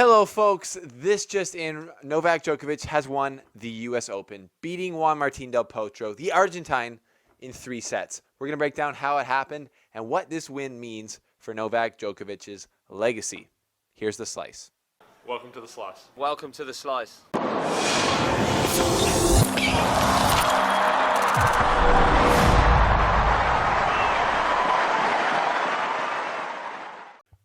Hello, folks. This just in, Novak Djokovic has won the U.S. Open, beating Juan Martin Del Potro, the Argentine, in 3 sets. We're going to break down how it happened and what this win means for Novak Djokovic's legacy. Here's the slice. Welcome to the slice. Welcome to the slice.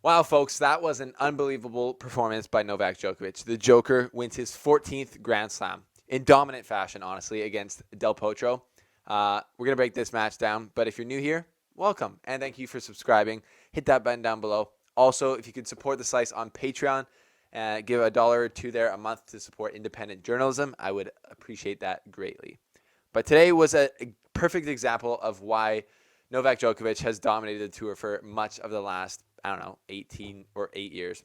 Wow, folks, that was an unbelievable performance by Novak Djokovic. The Joker wins his 14th Grand Slam in dominant fashion, honestly, against Del Potro. We're going to break this match down, but if you're new here, welcome, and thank you for subscribing. Hit that button down below. Also, if you could support the slice on Patreon, give $1 or $2 there a month to support independent journalism, I would appreciate that greatly. But today was a perfect example of why Novak Djokovic has dominated the tour for much of the last 18 years.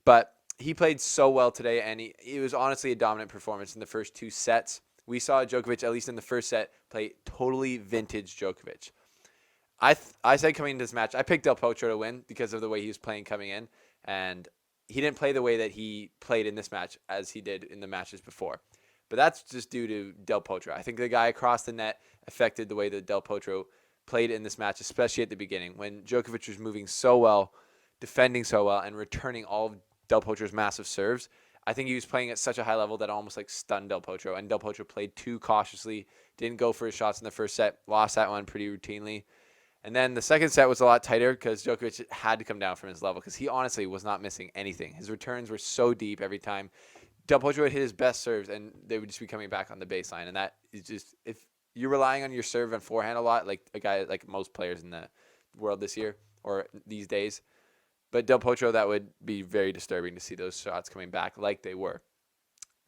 But he played so well today, and it was honestly a dominant performance in the first 2 sets. We saw Djokovic, at least in the first set, play totally vintage Djokovic. I said coming into this match, I picked Del Potro to win because of the way he was playing coming in, and he didn't play the way that he played in this match as he did in the matches before. But that's just due to Del Potro. I think the guy across the net affected the way that Del Potro played in this match, especially at the beginning when Djokovic was moving so well, defending so well, and returning all of Del Potro's massive serves. I think he was playing at such a high level that almost like stunned Del Potro, and Del Potro played too cautiously, didn't go for his shots in the first set, lost that one pretty routinely. And then the second set was a lot tighter because Djokovic had to come down from his level because he honestly was not missing anything. His returns were so deep every time. Del Potro would hit his best serves, and they would just be coming back on the baseline. And that is just, if you're relying on your serve and forehand a lot, like a guy like most players in the world this year or these days. But Del Potro, that would be very disturbing to see those shots coming back like they were.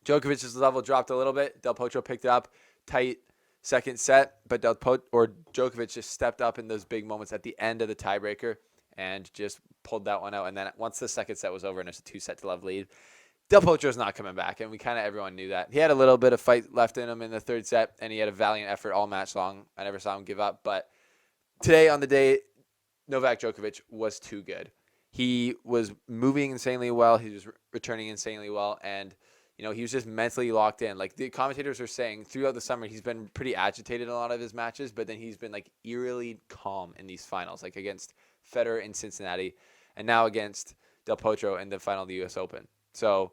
Djokovic's level dropped a little bit. Del Potro picked it up, tight second set, but Djokovic just stepped up in those big moments at the end of the tiebreaker and just pulled that one out. And then once the second set was over and it's a 2-set-to-love lead, Del Potro's not coming back, and we kind of everyone knew that. He had a little bit of fight left in him in the third set, and he had a valiant effort all match long. I never saw him give up, but today on the day, Novak Djokovic was too good. He was moving insanely well. He was returning insanely well, and he was just mentally locked in. Like the commentators were saying, throughout the summer, he's been pretty agitated in a lot of his matches, but then he's been like eerily calm in these finals, like against Federer in Cincinnati, and now against Del Potro in the final of the U.S. Open. So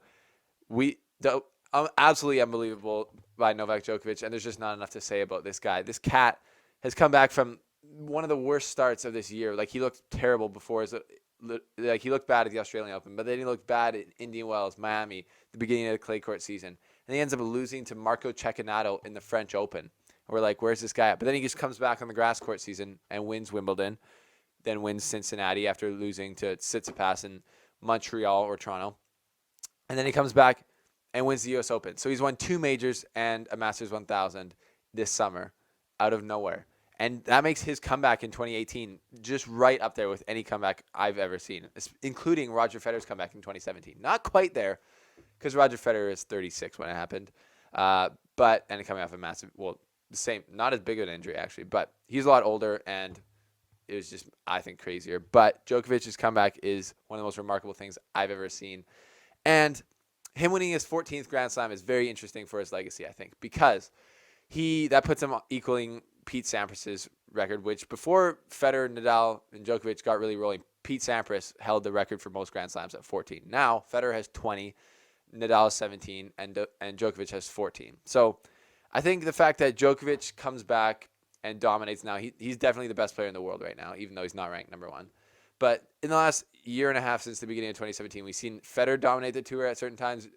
absolutely unbelievable by Novak Djokovic, and there's just not enough to say about this guy. This cat has come back from one of the worst starts of this year. Like he looked terrible before. He looked bad at the Australian Open, but then he looked bad at Indian Wells, Miami, the beginning of the clay court season. And he ends up losing to Marco Cecchinato in the French Open. We're like, where's this guy at? But then he just comes back on the grass court season and wins Wimbledon, then wins Cincinnati after losing to Tsitsipas in Montreal or Toronto. And then he comes back and wins the U.S. Open. So he's won 2 majors and a Masters 1000 this summer out of nowhere. And that makes his comeback in 2018 just right up there with any comeback I've ever seen, including Roger Federer's comeback in 2017. Not quite there because Roger Federer is 36 when it happened. And coming off a massive, not as big of an injury actually, but he's a lot older and it was just, I think, crazier. But Djokovic's comeback is one of the most remarkable things I've ever seen. And him winning his 14th Grand Slam is very interesting for his legacy, I think, because that puts him equaling Pete Sampras's record, which before Federer, Nadal, and Djokovic got really rolling, Pete Sampras held the record for most Grand Slams at 14. Now, Federer has 20, Nadal has 17, and Djokovic has 14. So I think the fact that Djokovic comes back and dominates now, he's definitely the best player in the world right now, even though he's not ranked number 1. But in the last year and a half since the beginning of 2017, we've seen Federer dominate the tour at certain times,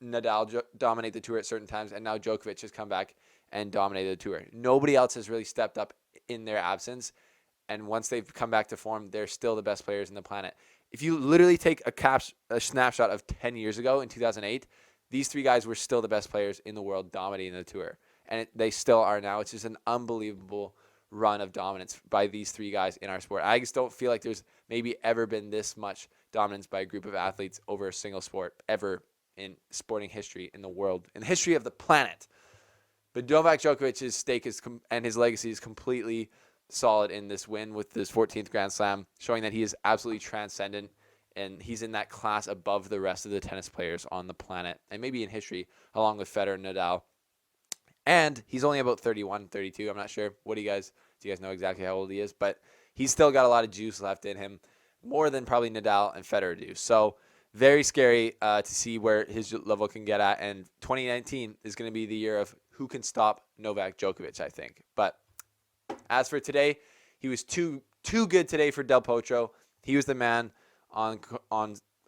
Nadal dominate the tour at certain times, and now Djokovic has come back and dominated the tour. Nobody else has really stepped up in their absence, and once they've come back to form, they're still the best players on the planet. If you literally take a snapshot of 10 years ago in 2008, these 3 guys were still the best players in the world dominating the tour, and they still are now. It's just an unbelievable run of dominance by these 3 guys in our sport. I just don't feel like there's maybe ever been this much dominance by a group of athletes over a single sport ever in sporting history in the world, in the history of the planet. But Novak Djokovic's stake and his legacy is completely solid in this win with this 14th Grand Slam, showing that he is absolutely transcendent and he's in that class above the rest of the tennis players on the planet, and maybe in history, along with Federer and Nadal. And he's only about 31, 32. I'm not sure. Do you guys know exactly how old he is? But he's still got a lot of juice left in him, more than probably Nadal and Federer do. So very scary to see where his level can get at. And 2019 is going to be the year of who can stop Novak Djokovic, I think. But as for today, he was too good today for Del Potro. He was the man on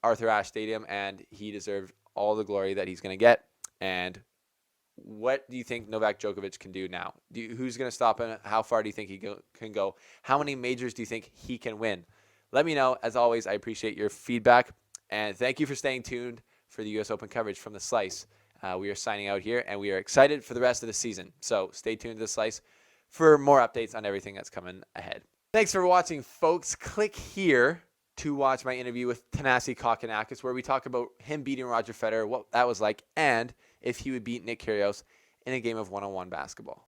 Arthur Ashe Stadium, and he deserved all the glory that he's going to get. And what do you think Novak Djokovic can do now? Who's going to stop him? How far do you think he can go? How many majors do you think he can win? Let me know. As always, I appreciate your feedback. And thank you for staying tuned for the U.S. Open coverage from The Slice. We are signing out here, and we are excited for the rest of the season. So stay tuned to The Slice for more updates on everything that's coming ahead. Thanks for watching, folks. Click here to watch my interview with Thanasi Kokkinakis, where we talk about him beating Roger Federer, what that was like, and if he would beat Nick Kyrgios in a game of one-on-one basketball.